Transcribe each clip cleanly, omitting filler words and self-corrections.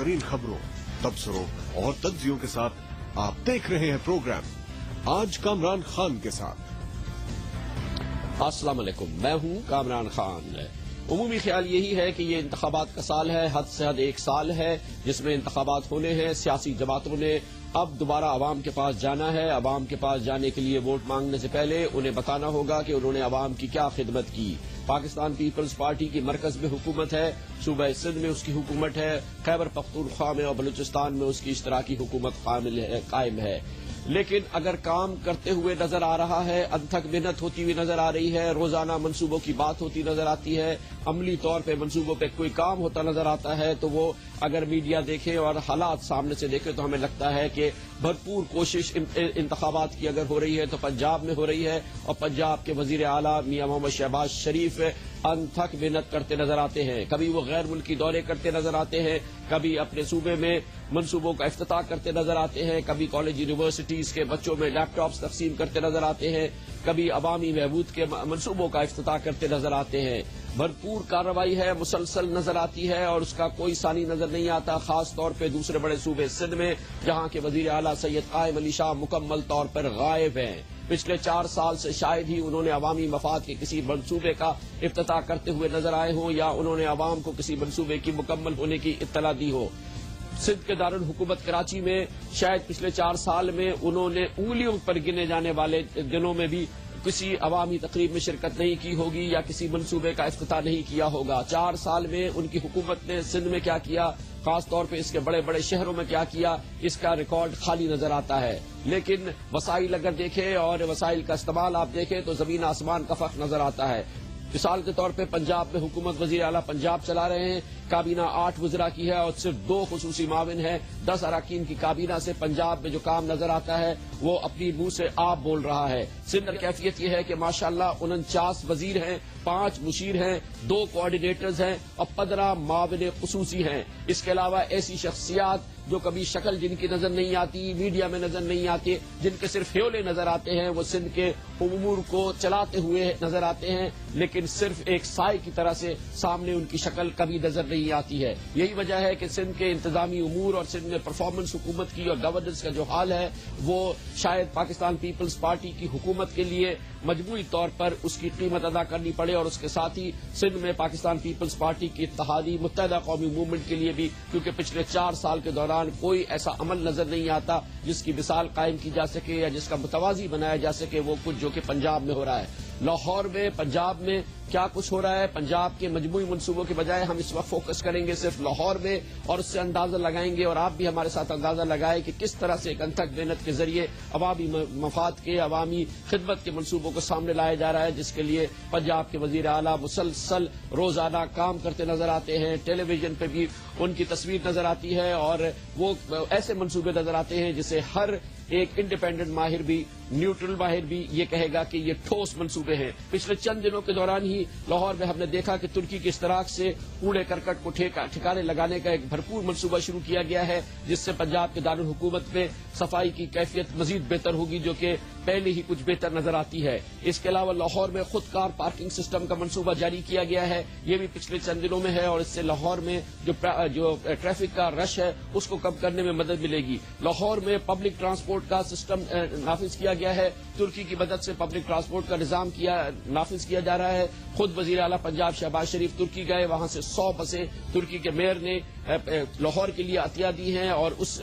तरीन खबरों, तबसरों और तज्जियों के साथ आप देख रहे हैं प्रोग्राम आज कामरान खान के साथ। अस्सलाम वालेकुम, मैं हूं कामरान खान। उमूमी ख्याल यही है कि ये इंतखाबात का साल है, हद से हद एक साल है जिसमें इंतखाबात होने हैं। सियासी जमातों ने अब दोबारा अवाम के पास जाना है। अवाम के पास जाने के लिए वोट मांगने से पहले उन्हें बताना होगा कि उन्होंने अवाम की क्या खिदमत की। पाकिस्तान पीपल्स पार्टी की मरकज में हुकूमत है, सूबा सिंध में उसकी हुकूमत है, खैबर पख्तूनख्वा में और बलूचिस्तान में उसकी इश्तराकी हुकूमत कायम है। लेकिन अगर काम करते हुए नजर आ रहा है, अनथक मेहनत होती हुई नजर आ रही है, रोजाना मंसूबों की बात होती नजर आती है, अमली तौर पे मंसूबों पे कोई काम होता नजर आता है, तो वो अगर मीडिया देखे और हालात सामने से देखे तो हमें लगता है कि भरपूर कोशिश इंतखाबात की अगर हो रही है तो पंजाब में हो रही है। और पंजाब के वजीर आला मियां मोहम्मद शहबाज शरीफ अनथक मेहनत करते नजर आते हैं। कभी वो गैर मुल्की दौरे करते नजर आते हैं, कभी अपने सूबे में मंसूबों का इफ्तिताह करते नजर आते हैं, कभी कॉलेज यूनिवर्सिटीज के बच्चों में लैपटॉप्स तकसीम करते नजर आते हैं, कभी अवामी महबूद के मंसूबों का इफ्तिताह करते नजर आते हैं। भरपूर कार्रवाई है, मुसलसल नजर आती है और उसका कोई सानी नजर नहीं आता। खास तौर पे दूसरे बड़े सूबे सिंध में, जहां के वजीर आला सैयद कायम अली शाह मुकम्मल तौर पर गायब हैं। पिछले 4 साल से शायद ही उन्होंने अवामी मफाद के किसी मंसूबे का इफ्तिताह करते हुए नजर आए हों या उन्होंने अवाम को किसी मंसूबे की मुकम्मल होने की इत्तला दी हो। सिंध के दारुल हुकूमत कराची में शायद पिछले 4 साल में उन्होंने उंगलियों पर गिने जाने वाले दिनों में भी किसी अवामी तकरीब में शिरकत नहीं की होगी या किसी मंसूबे का इफ्तिताह नहीं किया होगा। 4 साल में उनकी हुकूमत ने सिंध में क्या किया, खास तौर पे इसके बड़े बड़े शहरों में क्या किया, इसका रिकॉर्ड खाली नजर आता है। लेकिन वसाइल अगर देखें और वसाइल का इस्तेमाल आप देखें तो जमीन आसमान का फर्क नजर आता है। मिसाल के तौर पे पंजाब में हुकूमत वजीर आला पंजाब चला रहे हैं, काबीना 8 वज़रा की है और सिर्फ 2 खुसूसी माविन है। 10 अरकान की काबीना से पंजाब में जो काम नजर आता है वो अपनी मुंह से आप बोल रहा है। सिंध की कैफियत यह है कि माशाअल्लाह 49 वजीर हैं, 5 मुशीर हैं, 2 कोऑर्डिनेटर्स हैं और 15 माविन खुसूसी हैं। इसके अलावा ऐसी शख्सियात जो कभी शक्ल जिनकी नजर नहीं आती, मीडिया में नजर नहीं आती, जिनके सिर्फ ह्योले नजर आते हैं, वो सिंध के उमूर को चलाते हुए नजर आते हैं, लेकिन सिर्फ एक साए की तरह से सामने उनकी शक्ल कभी नजर नहीं आती है। यही वजह है कि सिंध के इंतजामी उमूर और सिंध में परफॉर्मेंस हुकूमत की और गवर्नेंस का जो हाल है वो शायद पाकिस्तान पीपल्स पार्टी की हुकूमत के लिए मजमूई तौर पर उसकी कीमत अदा करनी पड़े और उसके साथ ही सिंध में पाकिस्तान पीपल्स पार्टी की इत्तेहादी मुत्तहदा कौमी मूवमेंट के लिए भी, क्योंकि पिछले 4 साल के दौरान कोई ऐसा अमल नजर नहीं आता जिसकी मिसाल कायम की जा सके या जिसका मुतवाजी बनाया जा सके वो कुछ जो कि पंजाब में हो रहा है। लाहौर में, पंजाब में क्या कुछ हो रहा है, पंजाब के मजमूई मंसूबों के बजाय हम इस वक्त फोकस करेंगे सिर्फ लाहौर में और उससे अंदाजा लगाएंगे और आप भी हमारे साथ अंदाजा लगाएं कि किस तरह से एक अनथक मेहनत के जरिए अवामी मफाद के, अवामी खिदमत के मंसूबों को सामने लाया जा रहा है, जिसके लिए पंजाब के वजीर आला मुसलसल रोजाना काम करते नजर आते हैं। टेलीविजन पे भी उनकी तस्वीर नजर आती है और वो ऐसे मंसूबे नजर आते हैं जिसे हर एक इंडिपेंडेंट माहिर भी, न्यूट्रल माहिर भी ये कहेगा कि ये ठोस मंसूबे हैं। पिछले चंद दिनों के दौरान ही लाहौर में हमने देखा कि तुर्की के इश्तराक से कूड़े करकट को ठिकाने लगाने का एक भरपूर मंसूबा शुरू किया गया है, जिससे पंजाब के दारुल हुकूमत में सफाई की कैफियत मजीद बेहतर होगी, जो कि पहले ही कुछ बेहतर नजर आती है। इसके अलावा लाहौर में खुदकार पार्किंग सिस्टम का मंसूबा जारी किया गया है, ये भी पिछले चंद दिनों में है और इससे लाहौर में जो ट्रैफिक का रश है उसको कम करने में मदद मिलेगी। लाहौर में पब्लिक ट्रांसपोर्ट का सिस्टम नाफिज किया गया है, तुर्की की मदद से पब्लिक ट्रांसपोर्ट का निजाम नाफिज किया जा रहा है। खुद वजीर आला पंजाब शहबाज शरीफ तुर्की गए, वहां से 100 बसें तुर्की के मेयर ने लाहौर के लिए अतिया दी हैं और उस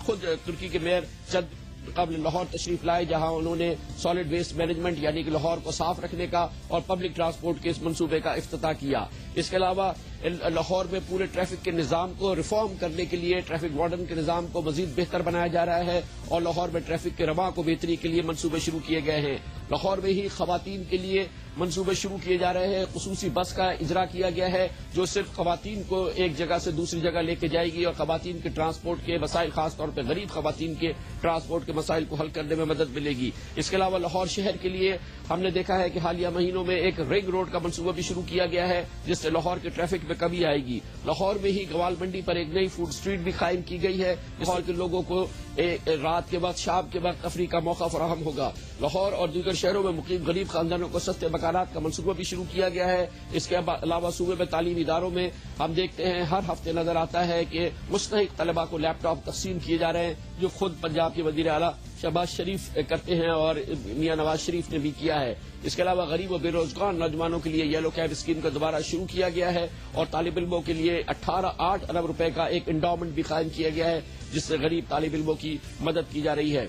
खुद तुर्की के मेयर चंद कबल लाहौर तशरीफ लाए, जहां उन्होंने सॉलिड वेस्ट मैनेजमेंट यानी कि लाहौर को साफ रखने का और पब्लिक ट्रांसपोर्ट के इस मंसूबे का इफ्तिताह किया। इसके अलावा लाहौर में पूरे ट्रैफिक के निजाम को रिफॉर्म करने के लिए ट्रैफिक वार्डन के निजाम को मजीद बेहतर बनाया जा रहा है और लाहौर में ट्रैफिक के रवा को बेहतरी के लिए मंसूबे शुरू किए गए हैं। लाहौर में ही खवातीन के लिए मंसूबे शुरू किए जा रहे हैं। खुसूसी बस का इजरा किया गया है जो सिर्फ खवातीन को एक जगह से दूसरी जगह लेके जाएगी और खवातीन के ट्रांसपोर्ट के मसाइल, खासतौर पर गरीब खवातीन के ट्रांसपोर्ट के मसाइल को हल करने में मदद मिलेगी। इसके अलावा लाहौर शहर के लिए हमने देखा है कि हालिया महीनों में एक रिंग रोड का मंसूबा भी शुरू किया गया है, जिससे लाहौर के ट्रैफिक में कमी आएगी। लाहौर में ही गवाल मंडी पर एक नई फूड स्ट्रीट भी कायम की गई है। लाहौर के लोगों को रात के वक्त, शाम के वक्त तफरी का मौका फराहम होगा। लाहौर और दीगर शहरों में मुकीम गरीब खानदानों को सस्ते मकान امتحانات کا منصوبہ بھی شروع کیا گیا ہے۔ اس کے علاوہ صوبے میں تعلیمی اداروں میں ہم دیکھتے ہیں ہر ہفتے نظر آتا ہے کہ مستحق طلبہ کو لیپ ٹاپ تقسیم کیے جا رہے ہیں، جو خود پنجاب کے وزیر اعلیٰ شہباز شریف کرتے ہیں اور میاں نواز شریف نے بھی کیا ہے۔ اس کے علاوہ غریب و بے روزگار نوجوانوں کے لیے یلو کیب اسکیم کا دوبارہ شروع کیا گیا ہے اور طالب علموں کے لیے 8 ارب روپے کا ایک انڈاؤمنٹ بھی قائم کیا گیا ہے، جس سے غریب طالب علموں کی مدد کی جا رہی ہے۔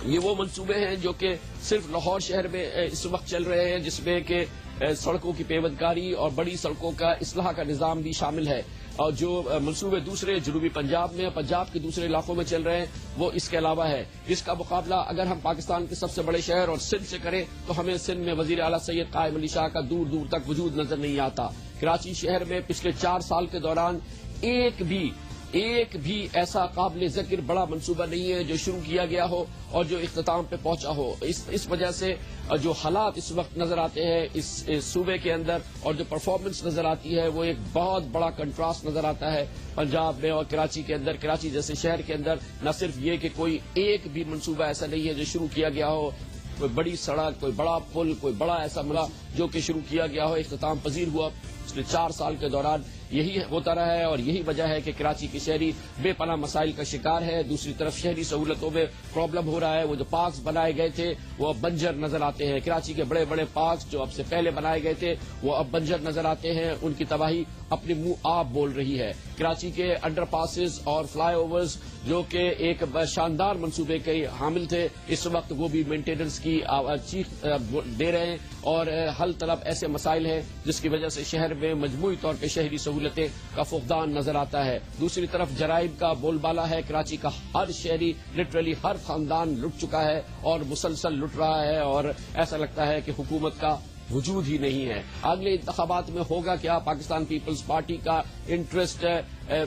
یہ وہ منصوبے ہیں جو کہ صرف لاہور شہر میں اس وقت چل رہے ہیں، جس میں کہ سڑکوں کی پیوندکاری اور بڑی سڑکوں کا اصلاح کا نظام بھی شامل ہے، اور جو منصوبے دوسرے جنوبی پنجاب میں، پنجاب کے دوسرے علاقوں میں چل رہے ہیں، وہ اس کے علاوہ ہے۔ اس کا مقابلہ اگر ہم پاکستان کے سب سے بڑے شہر اور سندھ سے کریں تو ہمیں سندھ میں وزیر اعلیٰ سید قائم علی شاہ کا دور دور تک وجود نظر نہیں آتا۔ کراچی شہر میں پچھلے 4 سال کے دوران ایک بھی ایسا قابل ذکر بڑا منصوبہ نہیں ہے جو شروع کیا گیا ہو اور جو اختتام پہ پہنچا ہو۔ اس وجہ سے جو حالات اس وقت نظر آتے ہیں اس صوبے کے اندر اور جو پرفارمنس نظر آتی ہے، وہ ایک بہت بڑا کنٹراسٹ نظر آتا ہے پنجاب میں اور کراچی کے اندر۔ کراچی جیسے شہر کے اندر نہ صرف یہ کہ کوئی ایک بھی منصوبہ ایسا نہیں ہے جو شروع کیا گیا ہو، کوئی بڑی سڑک، کوئی بڑا پل، کوئی بڑا ایسا ملا جو کہ شروع کیا گیا ہو، اختتام پذیر ہوا۔ پچھلے 4 سال کے دوران یہی ہوتا رہا ہے اور یہی وجہ ہے کہ کراچی کی شہری بے پناہ مسائل کا شکار ہے۔ دوسری طرف شہری سہولتوں میں پرابلم ہو رہا ہے، وہ جو پارکس بنائے گئے تھے وہ اب بنجر نظر آتے ہیں۔ کراچی کے بڑے بڑے پارکس جو اب سے پہلے بنائے گئے تھے وہ اب بنجر نظر آتے ہیں، ان کی تباہی اپنے منہ آپ بول رہی ہے۔ کراچی کے انڈر پاسز اور فلائی اوورز جو کہ ایک شاندار منصوبے کے حامل تھے، اس وقت وہ بھی مینٹیننس کی چیخ دے رہے ہیں اور حل طلب ایسے مسائل ہیں جس کی وجہ سے شہر میں مجموعی طور پہ شہری سہولتیں کا فقدان نظر آتا ہے۔ دوسری طرف جرائم کا بول بالا ہے، کراچی کا ہر شہری لٹرلی ہر خاندان لٹ چکا ہے اور مسلسل لٹ رہا ہے اور ایسا لگتا ہے کہ حکومت کا وجود ہی نہیں ہے۔ اگلے انتخابات میں ہوگا کیا؟ پاکستان پیپلز پارٹی کا انٹرسٹ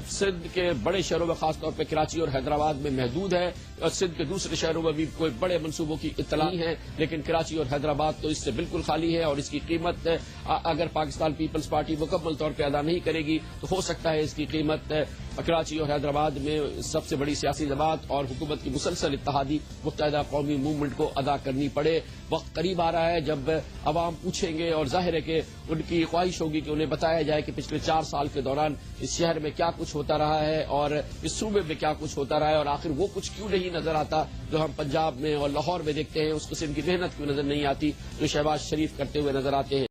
سندھ کے بڑے شہروں میں خاص طور پہ کراچی اور حیدرآباد میں محدود ہے اور سندھ کے دوسرے شہروں میں بھی کوئی بڑے منصوبوں کی اطلاع نہیں ہے، لیکن کراچی اور حیدرآباد تو اس سے بالکل خالی ہے اور اس کی قیمت اگر پاکستان پیپلز پارٹی مکمل طور پہ ادا نہیں کرے گی تو ہو سکتا ہے اس کی قیمت کراچی اور حیدرآباد میں سب سے بڑی سیاسی جماعت اور حکومت کی مسلسل اتحادی متحدہ قومی موومنٹ کو ادا کرنی پڑے۔ وقت قریب آ رہا ہے جب عوام پوچھیں گے اور ظاہر ہے کہ ان کی خواہش ہوگی کہ انہیں بتایا جائے کہ پچھلے 4 سال کے دوران اس شہر میں کیا کچھ ہوتا رہا ہے اور اس صوبے میں کیا کچھ ہوتا رہا ہے اور آخر وہ کچھ کیوں نہیں نظر آتا جو ہم پنجاب میں اور لاہور میں دیکھتے ہیں، اس قسم کی محنت کیوں نظر نہیں آتی جو شہباز شریف کرتے ہوئے نظر آتے ہیں۔